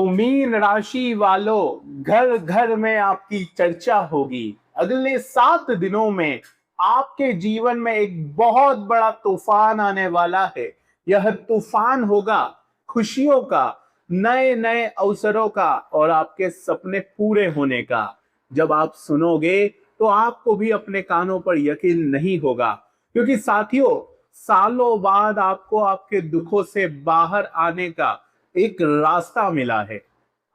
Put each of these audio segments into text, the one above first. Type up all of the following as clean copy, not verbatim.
तो मीन राशि वालों, घर घर में आपकी चर्चा होगी। अगले 7 दिनों में आपके जीवन में एक बहुत बड़ा तूफान आने वाला है। यह तूफान होगा खुशियों का, नए नए अवसरों का और आपके सपने पूरे होने का। जब आप सुनोगे तो आपको भी अपने कानों पर यकीन नहीं होगा, क्योंकि साथियों, सालों बाद आपको आपके दुखों से बाहर आने का एक रास्ता मिला है।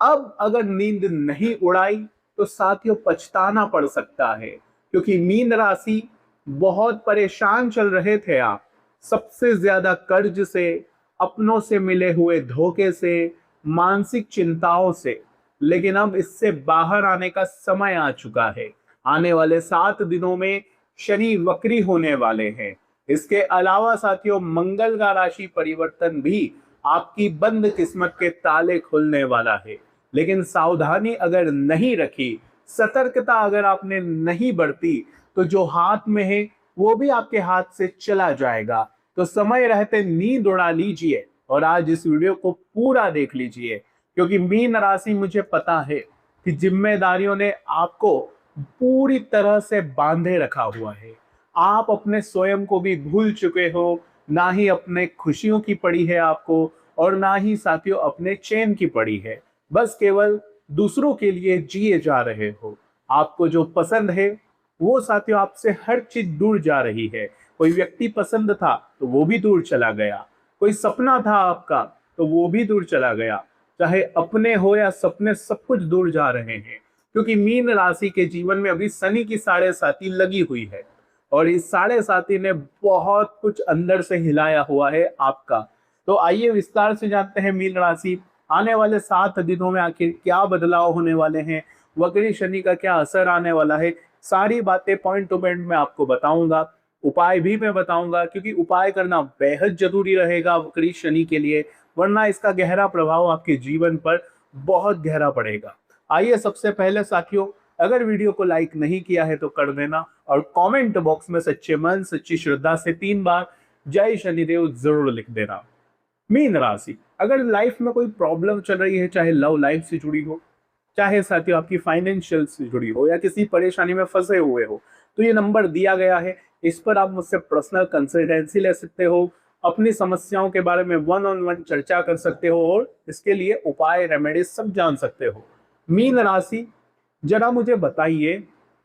अब अगर नींद नहीं उड़ाई तो साथियों पछताना पड़ सकता है, क्योंकि मीन राशि बहुत परेशान चल रहे थे आप, सबसे ज्यादा कर्ज से, अपनों से मिले हुए धोखे से, मानसिक चिंताओं से। लेकिन अब इससे बाहर आने का समय आ चुका है। आने वाले 7 दिनों में शनि वक्री होने वाले हैं। इसके अलावा साथियों, मंगल का राशि परिवर्तन भी आपकी बंद किस्मत के ताले खुलने वाला है। लेकिन सावधानी अगर नहीं रखी, सतर्कता अगर आपने नहीं बरती, तो जो हाथ में है वो भी आपके हाथ से चला जाएगा। तो समय रहते नींद उड़ा लीजिए और आज इस वीडियो को पूरा देख लीजिए, क्योंकि मीन राशि, मुझे पता है कि जिम्मेदारियों ने आपको पूरी तरह से बांधे रखा हुआ है। आप अपने स्वयं को भी भूल चुके हो, ना ही अपने खुशियों की पड़ी है आपको, और ना ही साथियों अपने चैन की पड़ी है। बस केवल दूसरों के लिए जिए जा रहे हो। आपको जो पसंद है वो साथियों आपसे हर चीज दूर जा रही है। कोई व्यक्ति पसंद था तो वो भी दूर चला गया, कोई सपना था आपका तो वो भी दूर चला गया। चाहे अपने हो या सपने, सब कुछ दूर जा रहे हैं, क्योंकि मीन राशि के जीवन में अभी शनि की 7.5 लगी हुई है और इस 7.5 ने बहुत कुछ अंदर से हिलाया हुआ है आपका। तो आइए विस्तार से जानते हैं मीन राशि, आने वाले 7 दिनों में आखिर क्या बदलाव होने वाले हैं, वक्री शनि का क्या असर आने वाला है। सारी बातें पॉइंट टू पॉइंट में आपको बताऊंगा, उपाय भी मैं बताऊंगा, क्योंकि उपाय करना बेहद जरूरी रहेगा वक्री शनि के लिए, वरना इसका गहरा प्रभाव आपके जीवन पर बहुत गहरा पड़ेगा। आइए सबसे पहले साथियों, अगर वीडियो को लाइक नहीं किया है तो कर देना और कमेंट बॉक्स में सच्चे मन सच्ची श्रद्धा से 3 बार जय शनिदेव जरूर लिख देना। मीन राशि, अगर लाइफ में कोई प्रॉब्लम चल रही है, चाहे लव लाइफ से जुड़ी हो, चाहे साथियों आपकी फाइनेंशियल से जुड़ी हो, या किसी परेशानी में फंसे हुए हो, तो ये नंबर दिया गया है। इस पर आप मुझसे पर्सनल कंसल्टेंसी ले सकते हो, अपनी समस्याओं के बारे में 1-on-1 चर्चा कर सकते हो और इसके लिए उपाय, रेमेडीज सब जान सकते हो। मीन राशि, जरा मुझे बताइए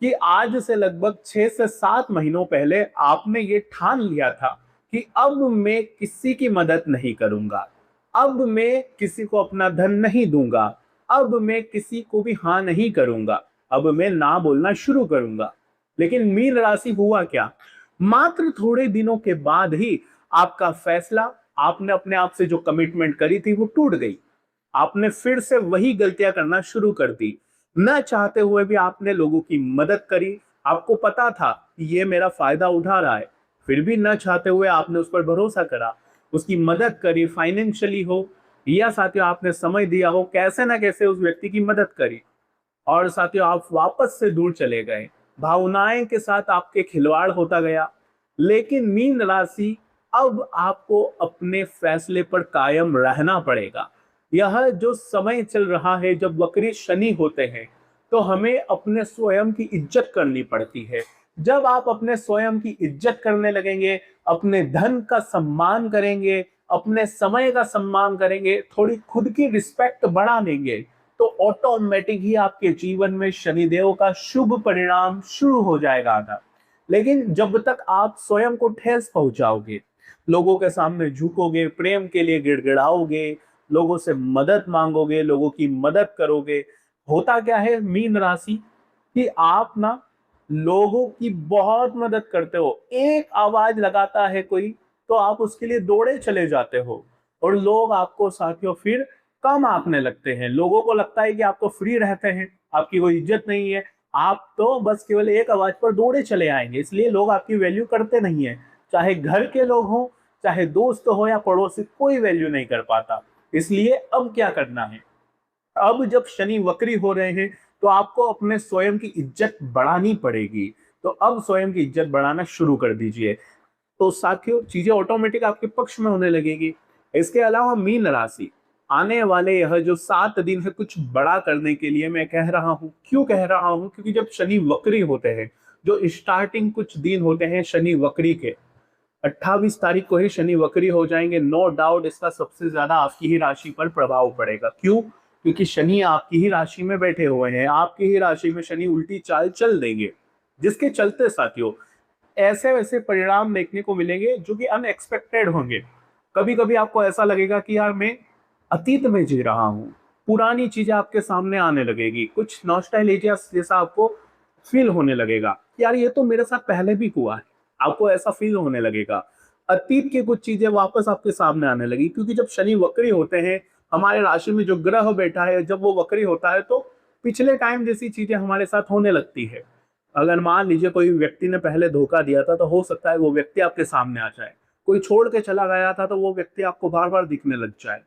कि आज से लगभग 6 से 7 महीनों पहले आपने ये ठान लिया था कि अब मैं किसी की मदद नहीं करूंगा, अब मैं किसी को अपना धन नहीं दूंगा, अब मैं किसी को भी हाँ नहीं करूंगा, अब मैं ना बोलना शुरू करूंगा। लेकिन मीन राशि, हुआ क्या? मात्र थोड़े दिनों के बाद ही आपका फैसला, आपने अपने आप से जो कमिटमेंट करी थी वो टूट गई। आपने फिर से वही गलतियां करना शुरू कर दी। न चाहते हुए भी आपने लोगों की मदद करी। आपको पता था कि ये मेरा फायदा उठा रहा है, फिर भी न चाहते हुए आपने उस पर भरोसा करा, उसकी मदद करी, फाइनेंशियली हो या साथियों आपने समय दिया हो, कैसे ना कैसे उस व्यक्ति की मदद करी और साथियों आप वापस से दूर चले गए। भावनाएं के साथ आपके खिलवाड़ होता गया। लेकिन मीन राशि, अब आपको अपने फैसले पर कायम रहना पड़ेगा। यह जो समय चल रहा है, जब वक्री शनि होते हैं, तो हमें अपने स्वयं की इज्जत करनी पड़ती है। जब आप अपने स्वयं की इज्जत करने लगेंगे, अपने धन का सम्मान करेंगे, अपने समय का सम्मान करेंगे, थोड़ी खुद की रिस्पेक्ट बढ़ा लेंगे, तो ऑटोमेटिक ही आपके जीवन में शनिदेव का शुभ परिणाम शुरू हो जाएगा आना। लेकिन जब तक आप स्वयं को ठेस पहुंचाओगे, लोगों के सामने झुकोगे, प्रेम के लिए गिड़गिड़ाओगे, लोगों से मदद मांगोगे, लोगों की मदद करोगे, होता क्या है मीन राशि कि आप ना लोगों की बहुत मदद करते हो। एक आवाज लगाता है कोई तो आप उसके लिए दौड़े चले जाते हो और लोग आपको साथियों फिर कम आंकने लगते हैं। लोगों को लगता है कि आपको फ्री रहते हैं, आपकी कोई इज्जत नहीं है, आप तो बस केवल एक आवाज पर दौड़े चले आएंगे, इसलिए लोग आपकी वैल्यू करते नहीं है। चाहे घर के लोग हो, चाहे दोस्त हो या पड़ोसी, कोई वैल्यू नहीं कर पाता। इसलिए अब क्या करना है, अब जब शनि वक्री हो रहे हैं तो आपको अपने स्वयं की इज्जत बढ़ानी पड़ेगी। तो अब स्वयं की इज्जत बढ़ाना शुरू कर दीजिए, तो साथियों चीजें ऑटोमेटिक आपके पक्ष में होने लगेगी। इसके अलावा मीन राशि, आने वाले यह जो 7 दिन है कुछ बड़ा करने के लिए मैं कह रहा हूँ। क्यों कह रहा हूँ? क्योंकि जब शनि वक्री होते हैं, जो स्टार्टिंग कुछ दिन होते हैं शनि वक्री के, 28 तारीख को ही शनि वक्री हो जाएंगे। नो डाउट इसका सबसे ज्यादा आपकी ही राशि पर प्रभाव पड़ेगा। क्यों? क्योंकि शनि आपकी ही राशि में बैठे हुए हैं, आपकी ही राशि में शनि उल्टी चाल चल देंगे, जिसके चलते साथियों ऐसे वैसे परिणाम देखने को मिलेंगे जो कि अनएक्सपेक्टेड होंगे। कभी कभी आपको ऐसा लगेगा कि यार मैं अतीत में जी रहा हूँ, पुरानी चीजें आपके सामने आने लगेगी, कुछ नॉस्टैल्जिया जैसा आपको फील होने लगेगा, यार ये तो मेरे साथ पहले भी हुआ है, आपको ऐसा फील होने लगेगा। अतीत की कुछ चीजें वापस आपके सामने आने लगी, क्योंकि जब शनि वक्री होते हैं, हमारे राशि में जो ग्रह बैठा है जब वो वक्री होता है तो पिछले टाइम जैसी चीजें हमारे साथ होने लगती है। अगर मान लीजिए कोई व्यक्ति ने पहले धोखा दिया था तो हो सकता है वो व्यक्ति आपके सामने आ जाए, कोई छोड़ के चला गया था तो वो व्यक्ति आपको बार बार दिखने लग जाए।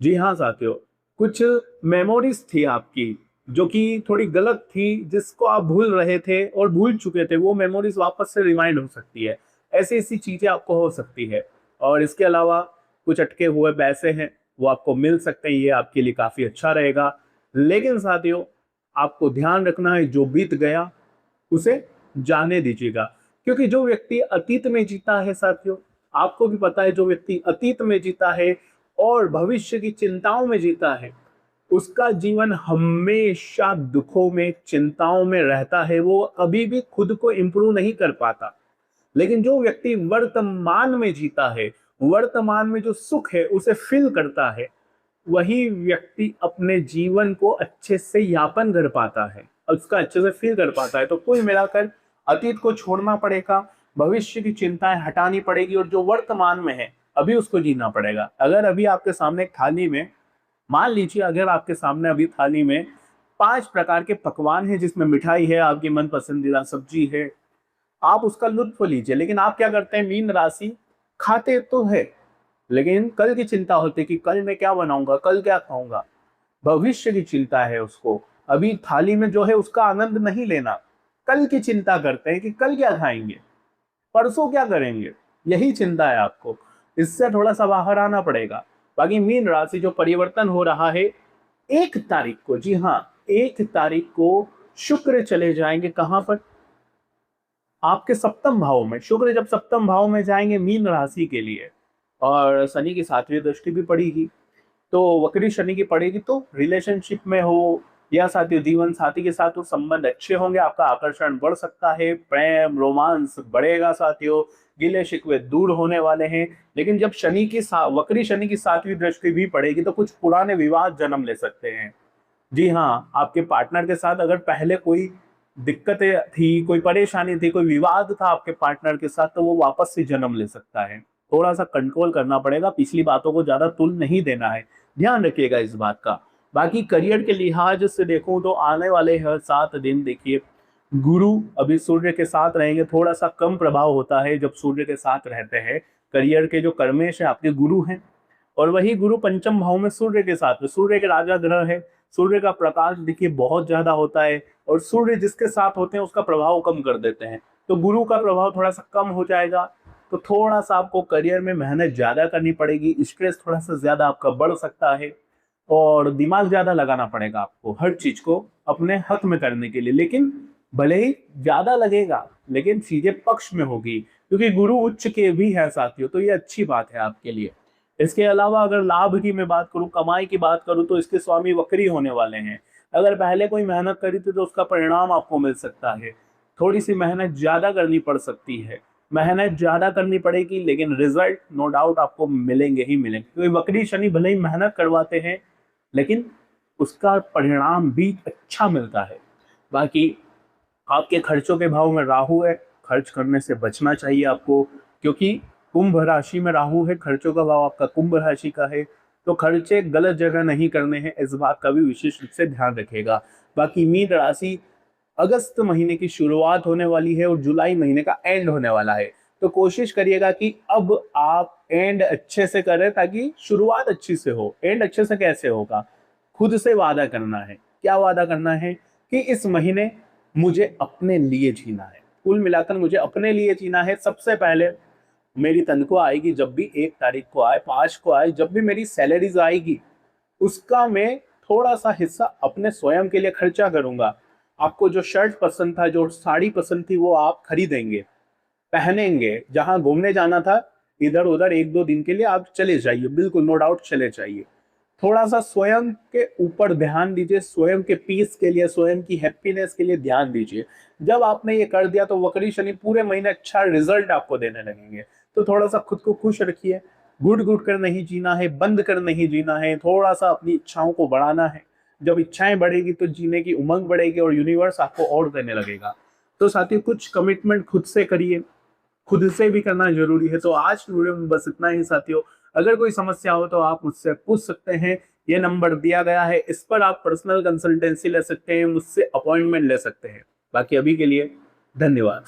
जी हाँ साथियों, कुछ मेमोरीज थी आपकी जो कि थोड़ी गलत थी, जिसको आप भूल रहे थे और भूल चुके थे, वो मेमोरीज वापस से रिमाइंड हो सकती है। ऐसी ऐसी चीजें आपको हो सकती है। और इसके अलावा कुछ अटके हुए पैसे हैं वो आपको मिल सकते हैं, ये आपके लिए काफी अच्छा रहेगा। लेकिन साथियों आपको ध्यान रखना है, जो बीत गया उसे जाने दीजिएगा। क्योंकि जो व्यक्ति अतीत में जीता है साथियों, आपको भी पता है, जो व्यक्ति अतीत में जीता है और भविष्य की चिंताओं में जीता है, उसका जीवन हमेशा दुखों में, चिंताओं में रहता है, वो कभी भी खुद को इंप्रूव नहीं कर पाता। लेकिन जो व्यक्ति वर्तमान में जीता है, वर्तमान में जो सुख है उसे फील करता है, वही व्यक्ति अपने जीवन को अच्छे से यापन कर पाता है, उसका अच्छे से फील कर पाता है। तो कुल मिलाकर अतीत को छोड़ना पड़ेगा, भविष्य की चिंताएं हटानी पड़ेगी और जो वर्तमान में है अभी उसको जीना पड़ेगा। अगर अभी आपके सामने थाली में, मान लीजिए अगर आपके सामने अभी थाली में 5 प्रकार के पकवान है, जिसमें मिठाई है, आपकी मन पसंदीदा सब्जी है, आप उसका लुत्फ लीजिए। लेकिन आप क्या करते हैं, मीन राशि खाते तो है लेकिन कल की चिंता होती है कि कल मैं क्या बनाऊंगा, कल क्या खाऊंगा, भविष्य की चिंता है उसको। अभी थाली में जो है उसका आनंद नहीं लेना, कल की चिंता करते हैं कि कल क्या खाएंगे, परसों क्या करेंगे, यही चिंता है आपको। इससे थोड़ा सा बाहर आना पड़ेगा। बाकी मीन राशि जो परिवर्तन हो रहा है 1 तारीख को, जी हाँ 1 तारीख को शुक्र चले जाएंगे कहां पर, आपके सप्तम भाव में। शुक्र जब सप्तम भाव में जाएंगे मीन राशि के लिए, और शनि की 7वीं दृष्टि भी पड़ेगी, तो वक्री शनि की पड़ेगी, तो रिलेशनशिप में हो या साथियों जीवन साथी के साथ तो संबंध अच्छे होंगे, आपका आकर्षण बढ़ सकता है, प्रेम रोमांस बढ़ेगा साथियों, गिले शिकवे दूर होने वाले हैं। लेकिन जब वक्री शनि की 7वीं दृष्टि भी पड़ेगी तो कुछ पुराने विवाद जन्म ले सकते हैं। जी हाँ, आपके पार्टनर के साथ अगर पहले कोई दिक्कतें थी, कोई परेशानी थी, कोई विवाद था आपके पार्टनर के साथ, तो वो वापस से जन्म ले सकता है। थोड़ा सा कंट्रोल करना पड़ेगा, पिछली बातों को ज्यादा तुल नहीं देना है, ध्यान रखिएगा इस बात का। बाकी करियर के लिहाज से देखूं तो आने वाले हर 7 दिन देखिए, गुरु अभी सूर्य के साथ रहेंगे, थोड़ा सा कम प्रभाव होता है जब सूर्य के साथ रहते हैं। करियर के जो कर्मेश है आपके गुरु हैं, और वही गुरु पंचम भाव में सूर्य के साथ, सूर्य के राजा ग्रह है, सूर्य का प्रकाश देखिए बहुत ज्यादा होता है, और सूर्य जिसके साथ होते हैं उसका प्रभाव कम कर देते हैं, तो गुरु का प्रभाव थोड़ा सा कम हो जाएगा। तो थोड़ा सा आपको करियर में मेहनत ज्यादा करनी पड़ेगी, स्ट्रेस थोड़ा सा ज्यादा आपका बढ़ सकता है, और दिमाग ज्यादा लगाना पड़ेगा आपको हर चीज को अपने हक में करने के लिए। लेकिन भले ही ज्यादा लगेगा लेकिन चीजें पक्ष में होगी, क्योंकि गुरु उच्च के भी है साथियों, तो ये अच्छी बात है आपके लिए। इसके अलावा अगर लाभ की मैं बात करूं, कमाई की बात करूं, तो इसके स्वामी वक्री होने वाले हैं। अगर पहले कोई मेहनत करी थी तो उसका परिणाम आपको मिल सकता है, थोड़ी सी मेहनत ज्यादा करनी पड़ सकती है, मेहनत ज्यादा करनी पड़ेगी, लेकिन रिजल्ट नो डाउट आपको मिलेंगे ही मिलेंगे। क्योंकि वक्री शनि भले ही मेहनत करवाते हैं लेकिन उसका परिणाम भी अच्छा मिलता है। बाकी आपके खर्चों के भाव में राहु है, खर्च करने से बचना चाहिए आपको, क्योंकि कुंभ राशि में राहु है, खर्चों का भाव आपका कुंभ राशि का है, तो खर्चे गलत जगह नहीं करने हैं, इस बात का भी विशेष रूप से ध्यान रखिएगा। बाकी मीन राशि अगस्त महीने की शुरुआत होने वाली है और जुलाई महीने का एंड होने वाला है, तो कोशिश करिएगा कि अब आप एंड अच्छे से करें ताकि शुरुआत अच्छी से हो। एंड अच्छे से कैसे होगा, खुद से वादा करना है। क्या वादा करना है कि इस महीने मुझे अपने लिए जीना है, कुल मिलाकर मुझे अपने लिए जीना है। सबसे पहले मेरी तनख्वाह आएगी, जब भी 1 तारीख को आए, 5 को आए, जब भी मेरी सैलरीज आएगी, उसका मैं थोड़ा सा हिस्सा अपने स्वयं के लिए खर्चा करूंगा। आपको जो शर्ट पसंद था, जो साड़ी पसंद थी, वो आप खरीदेंगे, पहनेंगे। जहां घूमने जाना था इधर उधर 1-2 दिन के लिए आप चले जाइए, बिल्कुल नो डाउट चले जाइए। थोड़ा सा स्वयं के ऊपर ध्यान दीजिए, स्वयं के पीस के लिए, स्वयं की हैप्पीनेस के लिए ध्यान दीजिए। जब आपने ये कर दिया तो वक्री शनि पूरे महीने अच्छा रिजल्ट आपको देने लगेंगे। तो थोड़ा सा खुद को खुश रखिए, घुट घुट कर नहीं जीना है, बंद कर नहीं जीना है, थोड़ा सा अपनी इच्छाओं को बढ़ाना है। जब इच्छाएं बढ़ेगी तो जीने की उमंग बढ़ेगी और यूनिवर्स आपको और देने लगेगा। तो साथियों, कुछ कमिटमेंट खुद से करिए, खुद से भी करना जरूरी है। तो आज की वीडियो में बस इतना ही साथियों। अगर कोई समस्या हो तो आप मुझसे पूछ सकते हैं, ये नंबर दिया गया है, इस पर आप पर्सनल कंसल्टेंसी ले सकते हैं, मुझसे अपॉइंटमेंट ले सकते हैं। बाकी अभी के लिए धन्यवाद।